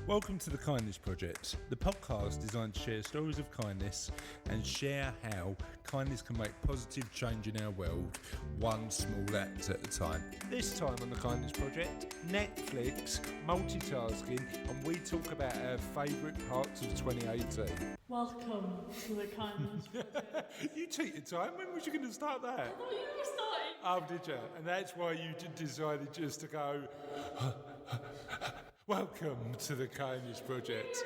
Welcome to The Kindness Project, the podcast designed to share stories of kindness and share how kindness can make positive change in our world, one small act at a time. This time on The Kindness Project, Netflix, multitasking, and we talk about our favourite parts of 2018. Welcome to The Kindness Project. You took your time, when was you going to start that? I thought you were starting. Oh, did you? And that's why you decided just to go, welcome to The Kindness Project.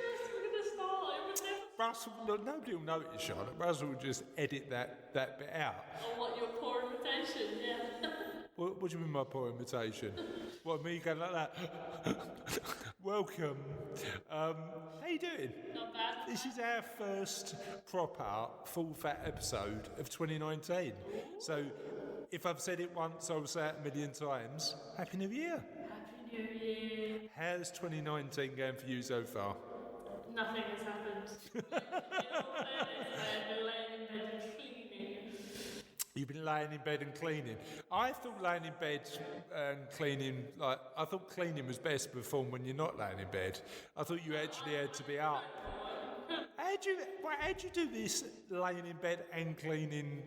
Russell, nobody will notice, Charlotte. Russell will just edit that bit out. I want your poor imitation, yeah. What do you mean my poor imitation? What, me going like that? Welcome. How you doing? Not bad. This is our first proper full fat episode of 2019. So if I've said it once, I'll say it a million times. Happy New Year. Happy New Year. How's 2019 going for you so far? Nothing has happened. You've been laying in bed and cleaning. I thought laying in bed and cleaning, I thought cleaning was best performed when you're not laying in bed. I thought you actually had to be up. How'd you do this laying in bed and cleaning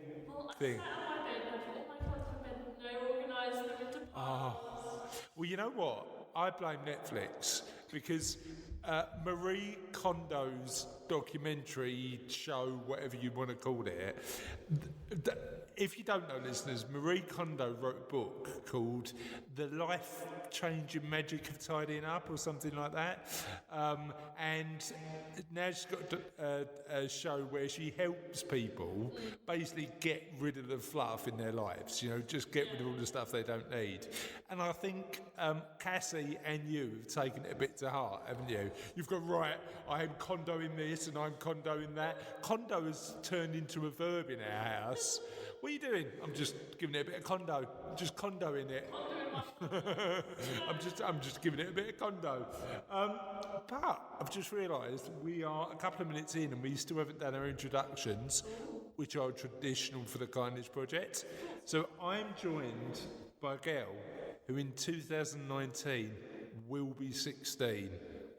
thing? I sat on my bed and I put all my clothes in bed and I organised them into piles. Well, you know what? I blame Netflix because Marie Kondo's documentary show, whatever you want to call it, if you don't know, listeners, Marie Kondo wrote a book called The Life-Changing Magic of Tidying Up or something like that. And now she's got a show where she helps people basically get rid of the fluff in their lives, just get rid of all the stuff they don't need. And I think Cassie and you have taken it a bit to heart, haven't you? You've gone, right, I am condoing this and I'm condoing that. Condo has turned into a verb in our house. What are you doing? I'm just giving it a bit of condo. I'm just condoing it. I'm just giving it a bit of condo. But I've just realised we are a couple of minutes in and we still haven't done our introductions, which are traditional for the Kindness Project. So I'm joined by a girl who in 2019 will be 16,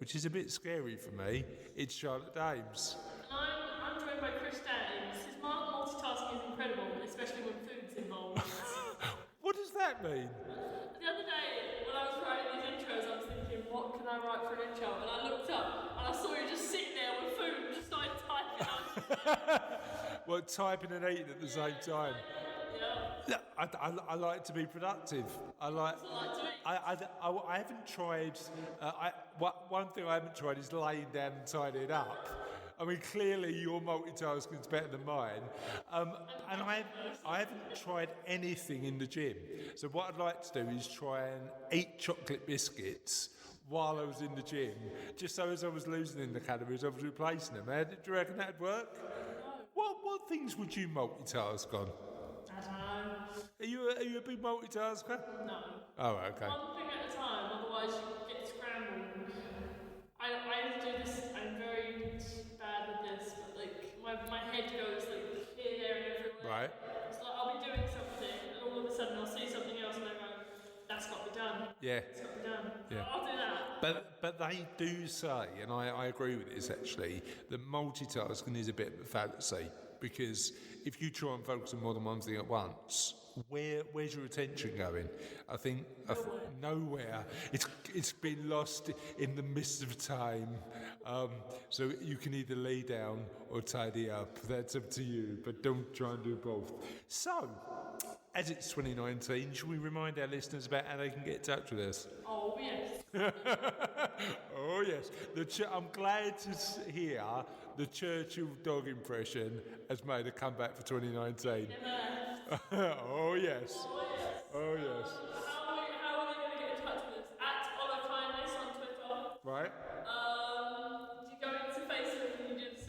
which is a bit scary for me. It's Charlotte Dames. I'm joined by Chris Dames. His multitasking is incredible, especially when food's involved. What does that mean? The other day, when I was writing these intros, I was thinking, what can I write for an intro? And I looked up, and I saw you just sitting there with food, and just started typing. Well, typing and eating at the same time. Yeah. I like to be productive. I haven't tried. One thing I haven't tried is laying down and tidying up. I mean, clearly your multitasking is better than mine. And I haven't tried anything in the gym. So what I'd like to do is try and eat chocolate biscuits while I was in the gym, just so as I was losing in the calories, I was replacing them. Do you reckon that'd work? What things would you multitask on? I don't know. Are you a big multitasker? No. Oh, okay. One thing at a time, otherwise you get scrambled. I do this, I'm very bad with this, but my head goes here, there and everywhere. Right. It's like I'll be doing something and all of a sudden I'll see something else and I go, that's got to be done. Yeah. It's got to be done. Yeah. I'll do that. But they do say, and I agree with this actually, that multitasking is a bit of a fallacy, because if you try and focus on more than one thing at once, where's your attention going? I think nowhere. It's been lost in the mist of time. So you can either lay down or tidy up. That's up to you, but don't try and do both. So, as it's 2019, should we remind our listeners about how they can get in touch with us? Oh, yes. Oh, yes. I'm glad to hear the Churchill dog impression has made a comeback for 2019. Oh, yes. Oh, yes. How are they going to get in touch with us? At Ola Kindness on Twitter. Right. Do you go into Facebook and you do the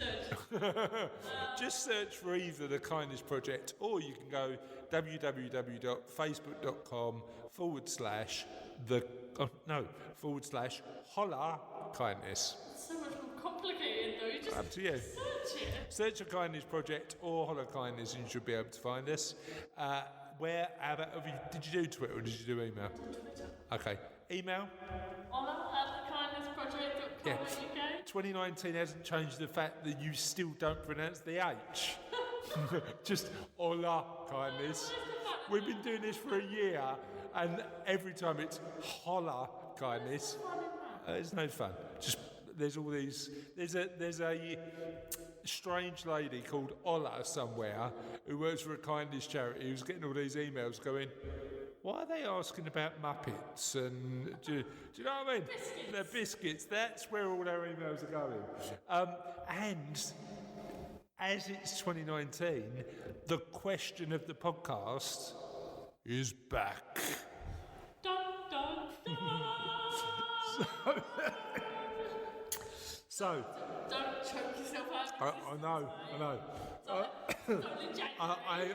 search? Just search for either The Kindness Project, or you can go www.facebook.com/holla kindness. It's so much more complicated though. You just Up to you. search it. Search for Kindness Project or Holla Kindness and you should be able to find us. Did you do Twitter or did you do email? Twitter. Okay. Email? Ola@thekindnessproject.com. Yeah. 2019 hasn't changed the fact that you still don't pronounce the H. Just hola, kindness. We've been doing this for a year, and every time it's holla, kindness. It's no fun. Just there's all these. There's a strange lady called Ola somewhere who works for a kindness charity who's getting all these emails going, why are they asking about Muppets? And do you know what I mean? Biscuits. They're biscuits. That's where all our emails are going. And as it's 2019, the question of the podcast is back. Dun, dun, dun. So Don't choke yourself out. I know.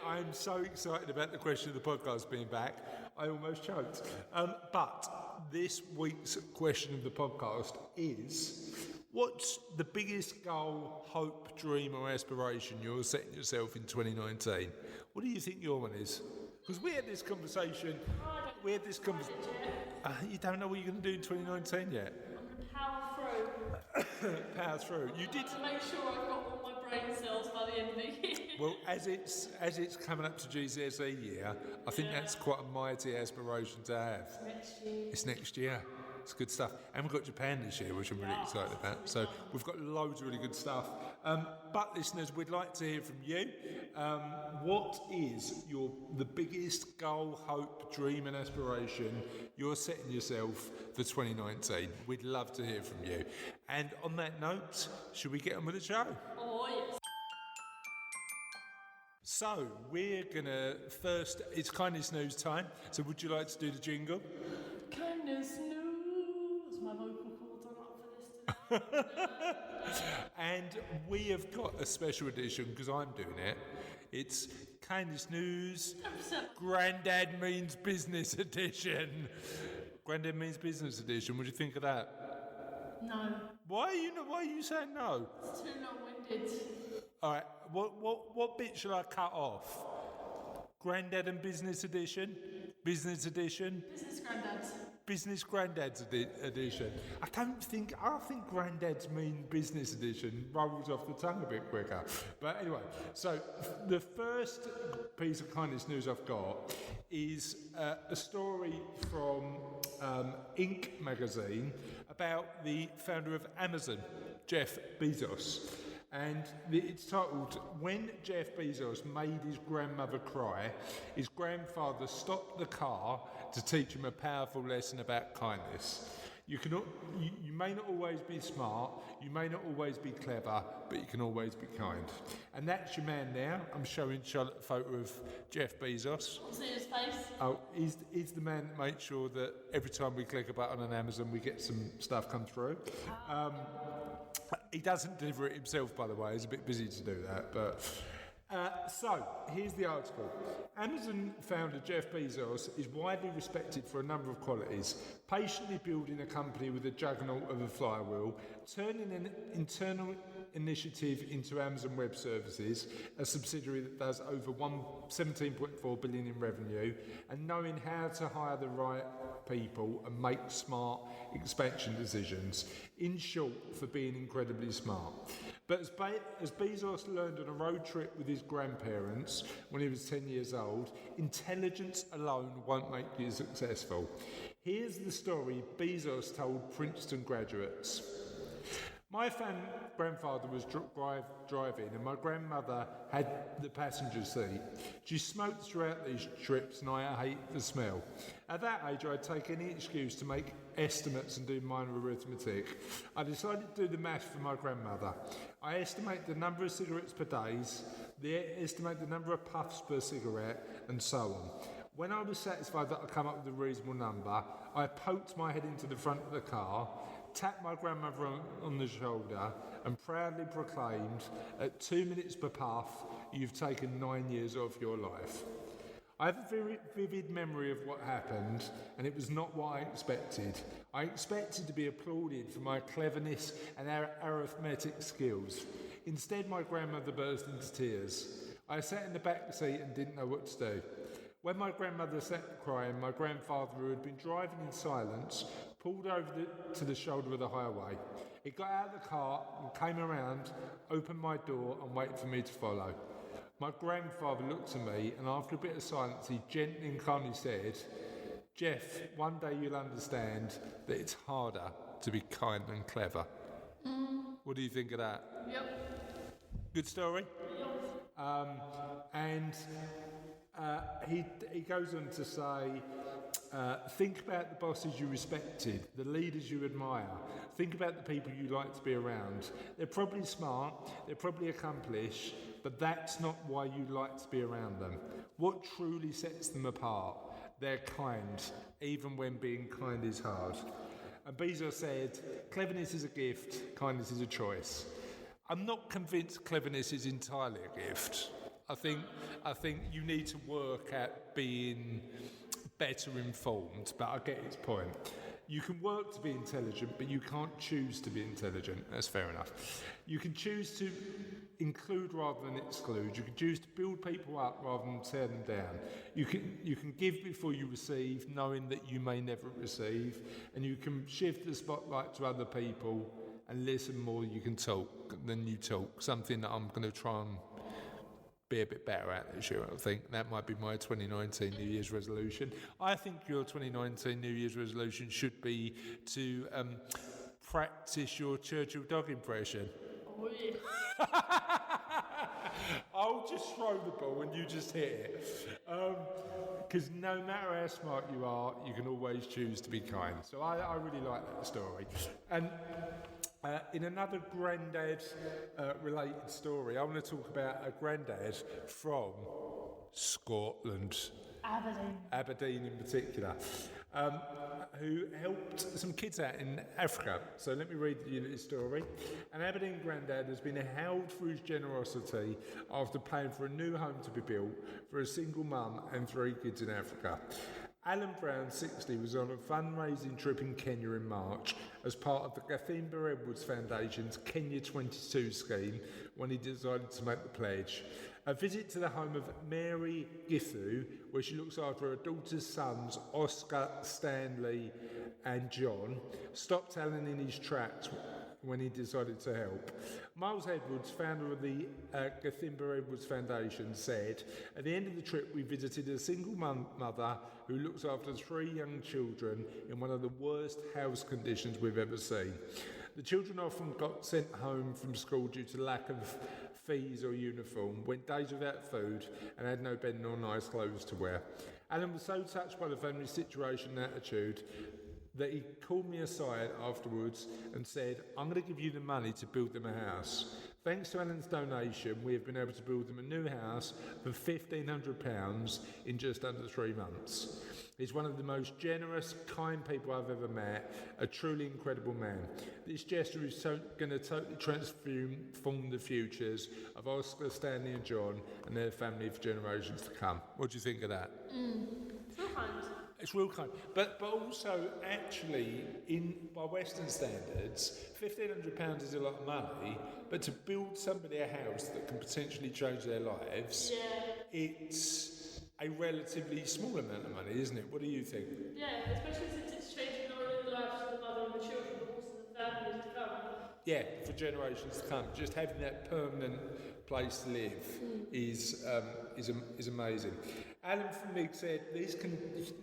I'm so excited about the question of the podcast being back, I almost choked. But this week's question of the podcast is, what's the biggest goal, hope, dream or aspiration you're setting yourself in 2019? What do you think your one is? Because we had this conversation, you don't know what you're going to do in 2019 yet? Power through. Power through. You did. To make sure I've got all my brain cells by the end of the year. Well, as it's coming up to GCSE year, I think that's quite a mighty aspiration to have. Next year. It's next year. It's good stuff. And we've got Japan this year, which I'm really excited about. So we've got loads of really good stuff. But listeners, we'd like to hear from you. What is the biggest goal, hope, dream and aspiration you're setting yourself for 2019? We'd love to hear from you. And on that note, should we get on with the show? Oh, yes. So, we're going to first, it's kindness news time. So, would you like to do the jingle? Kindness news. My vocal cords are not for this today. And we have got a special edition because I'm doing it. It's kindness news, Grandad Means Business edition. Grandad Means Business edition. What do you think of that? No. Why are you saying no? It's too long-winded. All right. What bit shall I cut off? Grandad and Business edition. Business edition. Business granddads. Business Grandad's edition. I think Grandad's mean business edition rolls off the tongue a bit quicker. But anyway, so the first piece of kindness news I've got is a story from Inc. magazine about the founder of Amazon, Jeff Bezos. And it's titled, When Jeff Bezos Made His Grandmother Cry, His Grandfather Stopped the Car to Teach Him a Powerful Lesson About Kindness. You may not always be smart, you may not always be clever, but you can always be kind. And that's your man now. I'm showing Charlotte a photo of Jeff Bezos. See his face? Oh, he's the man that makes sure that every time we click a button on Amazon, we get some stuff come through. He doesn't deliver it himself, by the way. He's a bit busy to do that. But so, here's the article. Amazon founder Jeff Bezos is widely respected for a number of qualities. Patiently building a company with a juggernaut of a flywheel, turning an internal initiative into Amazon Web Services, a subsidiary that does over 17.4 billion in revenue, and knowing how to hire the right people and make smart expansion decisions. In short, for being incredibly smart. But as Bezos learned on a road trip with his grandparents when he was 10 years old, intelligence alone won't make you successful. Here's the story Bezos told Princeton graduates. My grandfather was driving and my grandmother had the passenger seat. She smoked throughout these trips and I hate the smell. At that age, I'd take any excuse to make estimates and do minor arithmetic. I decided to do the maths for my grandmother. I estimate the number of cigarettes per day, estimate the number of puffs per cigarette, and so on. When I was satisfied that I'd come up with a reasonable number, I poked my head into the front of the car, tapped my grandmother on the shoulder and proudly proclaimed, at 2 minutes per puff, you've taken 9 years off your life. I have a very vivid memory of what happened, and it was not what I expected. I expected to be applauded for my cleverness and arithmetic skills. Instead, my grandmother burst into tears. I sat in the back seat and didn't know what to do. When my grandmother sat crying, my grandfather, who had been driving in silence, pulled over to the shoulder of the highway. He got out of the car and came around, opened my door and waited for me to follow. My grandfather looked at me and after a bit of silence he gently and kindly said, Jeff, one day you'll understand that it's harder to be kind and clever. What do you think of that? Yep. Good story? And he goes on to say, think about the bosses you respected, the leaders you admire. Think about the people you like to be around. They're probably smart, they're probably accomplished, but that's not why you like to be around them. What truly sets them apart? They're kind, even when being kind is hard. And Bezos said, cleverness is a gift, kindness is a choice. I'm not convinced cleverness is entirely a gift. I think you need to work at being better informed, but I get his point. You can work to be intelligent, but you can't choose to be intelligent. That's fair enough. You can choose to include rather than exclude. You can choose to build people up rather than tear them down. You can give before you receive, knowing that you may never receive, and you can shift the spotlight to other people and listen more. You can talk than you talk. Something that I'm going to try and be a bit better at this year. I think that might be my 2019 New Year's resolution. I think your 2019 New Year's resolution should be to practice your Churchill dog impression. Oh, yeah. I'll just throw the ball and you just hit it. Because no matter how smart you are, you can always choose to be kind. So I really like that story. And in another granddad related story, I want to talk about a granddad from Scotland. Aberdeen in particular, who helped some kids out in Africa. So let me read you this story. An Aberdeen granddad has been held for his generosity after paying for a new home to be built for a single mum and 3 kids in Africa. Alan Brown, 60, was on a fundraising trip in Kenya in March as part of the Gathimba Edwards Foundation's Kenya 22 scheme when he decided to make the pledge. A visit to the home of Mary Githu, where she looks after her daughter's sons, Oscar, Stanley and John, stopped Alan in his tracks when he decided to help. Miles Edwards, founder of the Gathimba Edwards Foundation, said, at the end of the trip we visited a single mother who looks after 3 young children in one of the worst house conditions we've ever seen. The children often got sent home from school due to lack of fees or uniform, went days without food and had no bed nor nice clothes to wear. Alan was so touched by the family's situation and attitude that he called me aside afterwards and said, I'm going to give you the money to build them a house. Thanks to Alan's donation, we have been able to build them a new house for £1,500 in just under 3 months. He's one of the most generous, kind people I've ever met, a truly incredible man. This gesture is going to totally transform the futures of Oscar, Stanley and John and their family for generations to come. What do you think of that? So kind. It's real kind, but also actually, by Western standards, £1,500 is a lot of money. But to build somebody a house that can potentially change their lives, it's a relatively small amount of money, isn't it? What do you think? Yeah, especially since it's changing not only the lives of the mother and the children, but also the families to come. Yeah, for generations to come. Just having that permanent place to live is amazing. Alan from Mig said these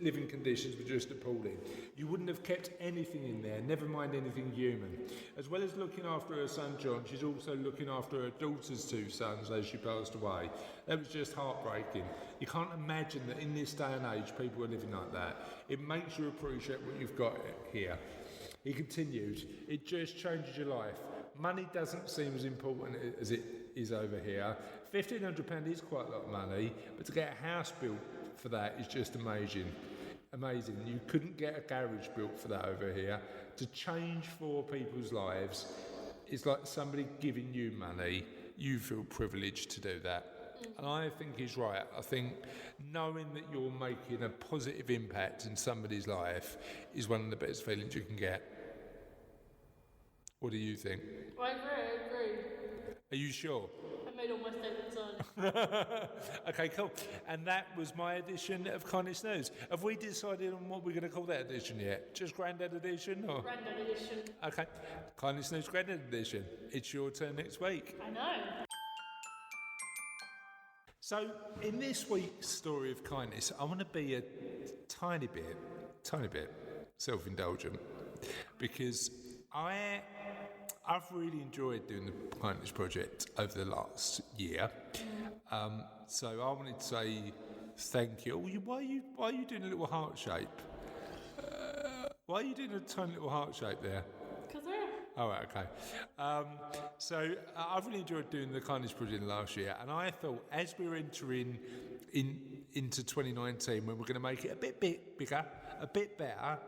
living conditions were just appalling. You wouldn't have kept anything in there, never mind anything human. As well as looking after her son John, she's also looking after her daughter's 2 sons as she passed away. That was just heartbreaking. You can't imagine that in this day and age people are living like that. It makes you appreciate what you've got here. He continued, it just changes your life. Money doesn't seem as important as it is over here. £1,500 is quite a lot of money, but to get a house built for that is just amazing. Amazing. You couldn't get a garage built for that over here. To change 4 people's lives is like somebody giving you money. You feel privileged to do that. And I think he's right. I think knowing that you're making a positive impact in somebody's life is one of the best feelings you can get. What do you think? I agree. Are you sure? I made made all my statements earlier. Okay, cool. And that was my edition of Kindness News. Have we decided on what we're going to call that edition yet? Just Grandad Edition? Or? Grandad edition. Okay. Kindness News Grandad Edition. It's your turn next week. I know. So, in this week's story of kindness, I want to be a tiny bit self-indulgent because I've really enjoyed doing the Kindness Project over the last year. So I wanted to say thank you. Oh, why are you doing a little heart shape? Why are you doing a tiny little heart shape there? Because I am. Oh, right, okay. So I've really enjoyed doing the Kindness Project last year, and I thought as we're entering into 2019, when we're going to make it a bit bigger, a bit better,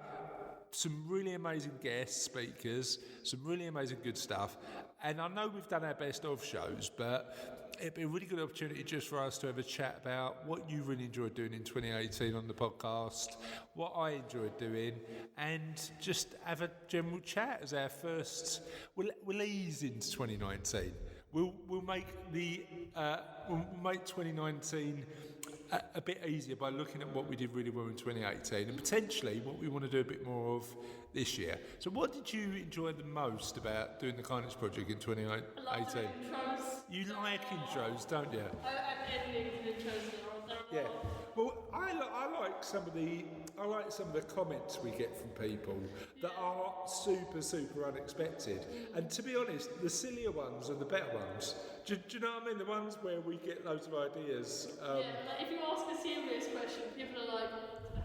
some really amazing guest speakers, some really amazing good stuff, and I know we've done our best of shows, but it'd be a really good opportunity just for us to have a chat about what you really enjoyed doing in 2018 on the podcast, what I enjoyed doing, and just have a general chat as our first. We'll ease into 2019. We'll make we'll make 2019 a bit easier by looking at what we did really well in 2018 and potentially what we want to do a bit more of this year. So what did you enjoy the most about doing the Kindness Project in 2018? I love doing intros. You like intros, don't you? I edited intros. Yeah. Well, I like some of the comments we get from people that are super unexpected. And to be honest, the sillier ones are the better ones. Do you know what I mean? The ones where we get loads of ideas. Yeah, like if you ask a serious question, people are like,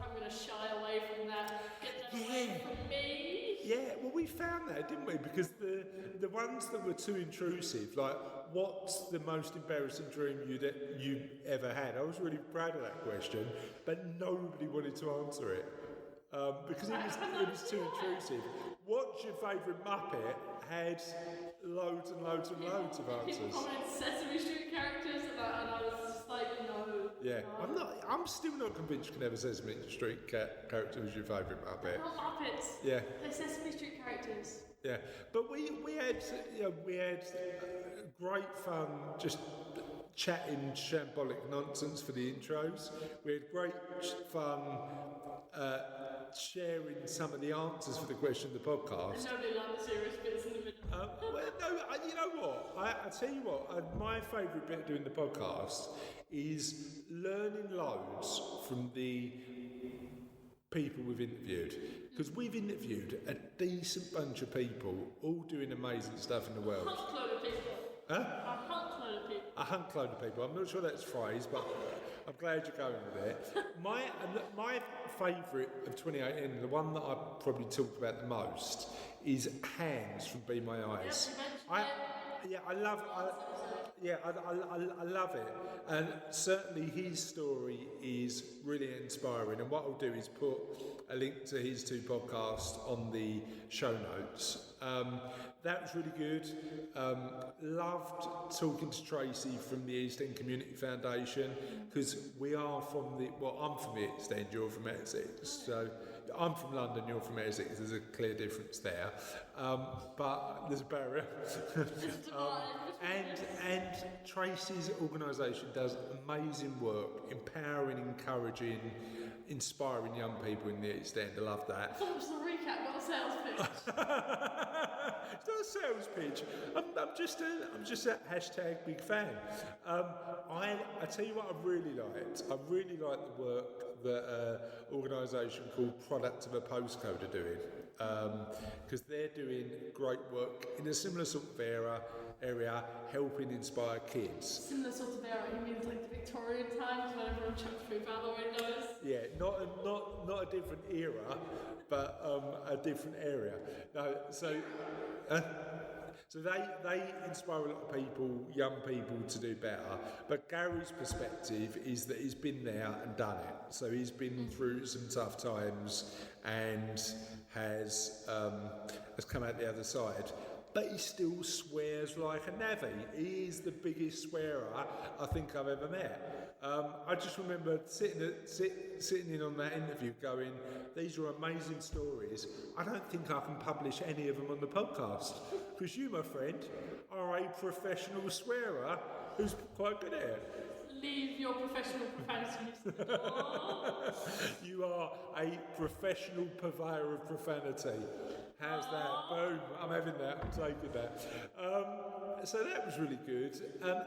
I'm going to shy away from that. Get that away from me. Yeah, well, we found that, didn't we? Because the ones that were too intrusive, like, what's the most embarrassing dream you'd ever had? I was really proud of that question, but nobody wanted to answer it because it was too intrusive. What's your favourite Muppet? Had loads and loads of answers. People commented Sesame Street characters, and I was just like, no. Yeah, no. I'm still not convinced you can have a Sesame Street character as your favourite Muppet. Not Muppets. Yeah. They're Sesame Street characters. Yeah, but we had great fun just chatting shambolic nonsense for the intros. We had great fun sharing some of the answers for the question of the podcast. And nobody liked the serious bits in the middle. Well, no, you know what? I tell you what, my favourite bit of doing the podcast is learning loads from the people we've interviewed. Because we've interviewed a decent bunch of people, all doing amazing stuff in the world. A hunk load of people. Huh? A hunk load of people. A hunk load of people. I'm not sure that's a phrase, but I'm glad you're going with it. My favourite of 2018, the one that I probably talked about the most, is Hands from Be My Eyes. I love it, and certainly his story is really inspiring. And what I'll do is put a link to his two podcasts on the show notes. That was really good. Loved talking to Tracy from the East End Community Foundation because I'm from the East End, you're from Essex, so. I'm from London, you're from Essex, there's a clear difference there. But there's a barrier. And Tracy's organisation does amazing work, empowering, encouraging, inspiring young people in the East End. I love that. I thought it was the recap, not a sales pitch. It's not a sales pitch. I'm just a hashtag big fan. I tell you what I really liked. I really liked the work that an organisation called Product of a Postcode are doing. Because they're doing great work in a similar sort of area, helping inspire kids. Similar sort of era, he means like the Victorian times when everyone chucked food out the windows. Yeah, not a different era, but a different area. No, so they inspire a lot of people, young people, to do better. But Gary's perspective is that he's been there and done it. So he's been through some tough times and has come out the other side. But he still swears like a navvy. He is the biggest swearer I think I've ever met. I just remember sitting in on that interview going, these are amazing stories. I don't think I can publish any of them on the podcast. Because you, my friend, are a professional swearer who's quite good at it. Leave your professional profanity use at the door. You are a professional purveyor of profanity. How's that? Boom. I'm having that. I'm taking that. So that was really good.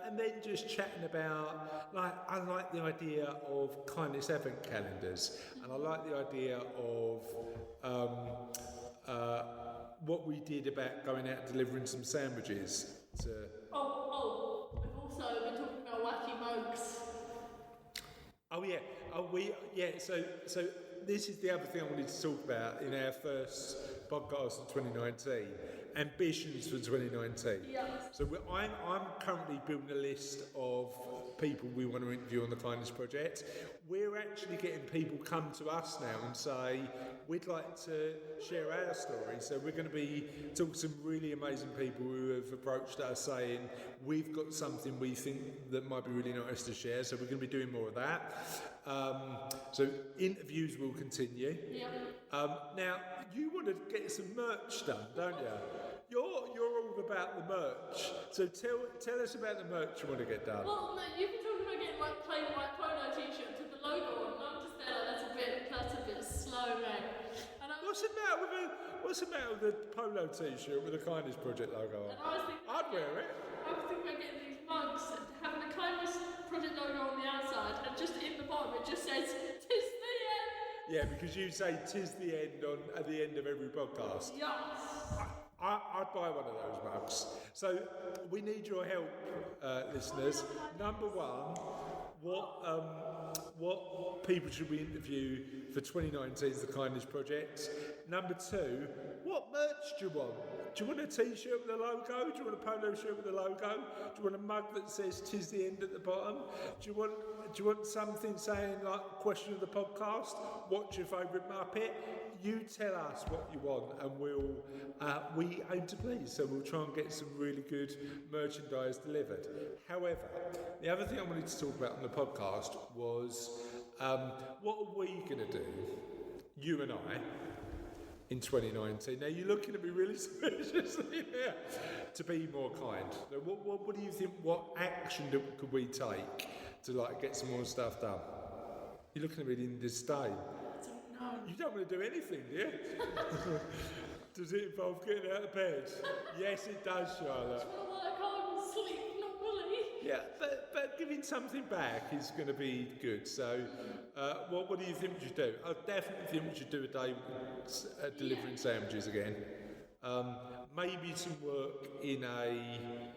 And then just chatting about, I like the idea of kindness advent calendars. And I like the idea of what we did about going out and delivering some sandwiches to... We've also been talking about wacky mugs. Oh yeah, So this is the other thing I wanted to talk about in our first podcast of 2019. Ambitions for 2019. Yeah. So I'm currently building a list of people we want to interview on the Kindness Project. We're actually getting people come to us now and say, we'd like to share our story. So we're going to be talking to some really amazing people who have approached us saying, we've got something we think that might be really nice to share. So we're going to be doing more of that. So interviews will continue. Yeah. Now, you want to get some merch done, don't you? You're all about the merch. So tell us about the merch you want to get done. Well, no, you've been talking about getting like plain white polo t-shirts with the logo on. I'm just there like, that's a bit slow, mate. And What's the matter with the polo t-shirt with the Kindness Project logo on? And I was thinking, I'd wear it. I was thinking about getting these mugs, having the Kindness Project logo on the outside, and just in the bottom it just says, "'Tis the end." Yeah, because you say "'tis the end" at the end of every podcast. Yes. I'd buy one of those mugs. So we need your help, listeners. Number one, what people should we interview for 2019 as the Kindness Project? Number two, what merch do you want? Do you want a t-shirt with a logo? Do you want a polo shirt with a logo? Do you want a mug that says "'tis the end" at the bottom? Do you want something saying like question of the podcast? What's your favourite Muppet? You tell us what you want, and we aim to please. So we'll try and get some really good merchandise delivered. However, the other thing I wanted to talk about on the podcast was what are we going to do, you and I, in 2019? Now you're looking at me really suspiciously there. To be more kind. So what do you think? What action could we take to get some more stuff done? You're looking at me in disdain. No. You don't want to do anything, do you? Does it involve getting out of bed? Yes, it does, Charlotte. Well, I can't sleep normally. Yeah, but giving something back is going to be good. So, what do you think we should do? I definitely think we should do a day delivering sandwiches again. Maybe some work in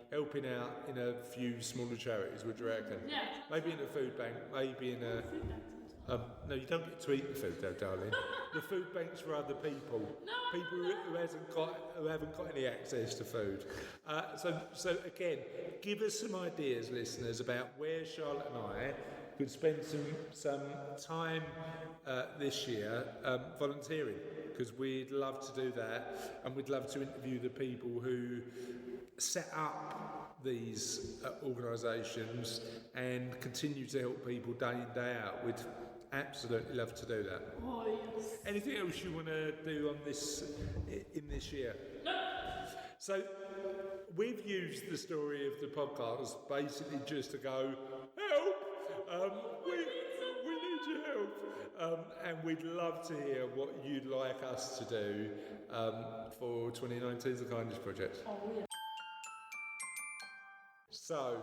helping out in a few smaller charities. Would you reckon? Yeah. Maybe in a food bank. Maybe in a. No, you don't get to eat the food though, darling. The food bank's for other people. No, people who haven't got any access to food. So again, give us some ideas, listeners, about where Charlotte and I could spend some time this year volunteering, because we'd love to do that, and we'd love to interview the people who set up these organisations and continue to help people day in, day out. We'd absolutely love to do that. Oh, yes. Anything else you want to do on this in this year? No. So we've used the story of the podcast basically just to go, help! We need your help. And we'd love to hear what you'd like us to do for 2019's The Kindness Project. Oh, yeah. So,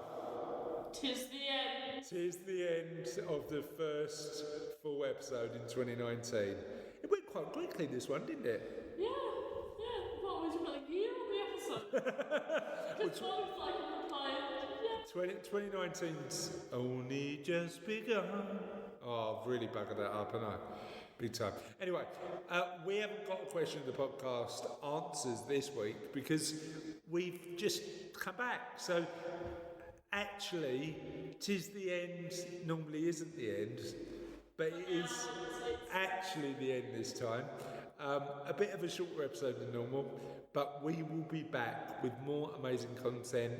"'Tis the end." 'tis the end of the first full episode in 2019. It went quite quickly, this one, didn't it? Yeah. What was it, like a year on the episode? Because both like the pilot. Yeah. 2019's only just begun. Oh, I've really buggered that up, haven't I? Big time. Anyway, we haven't got a question of the podcast answers this week because we've just come back. So, actually, 'tis the end normally isn't the end, but it is actually the end this time. A bit of a shorter episode than normal, but we will be back with more amazing content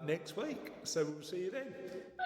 next week. So we'll see you then. Bye.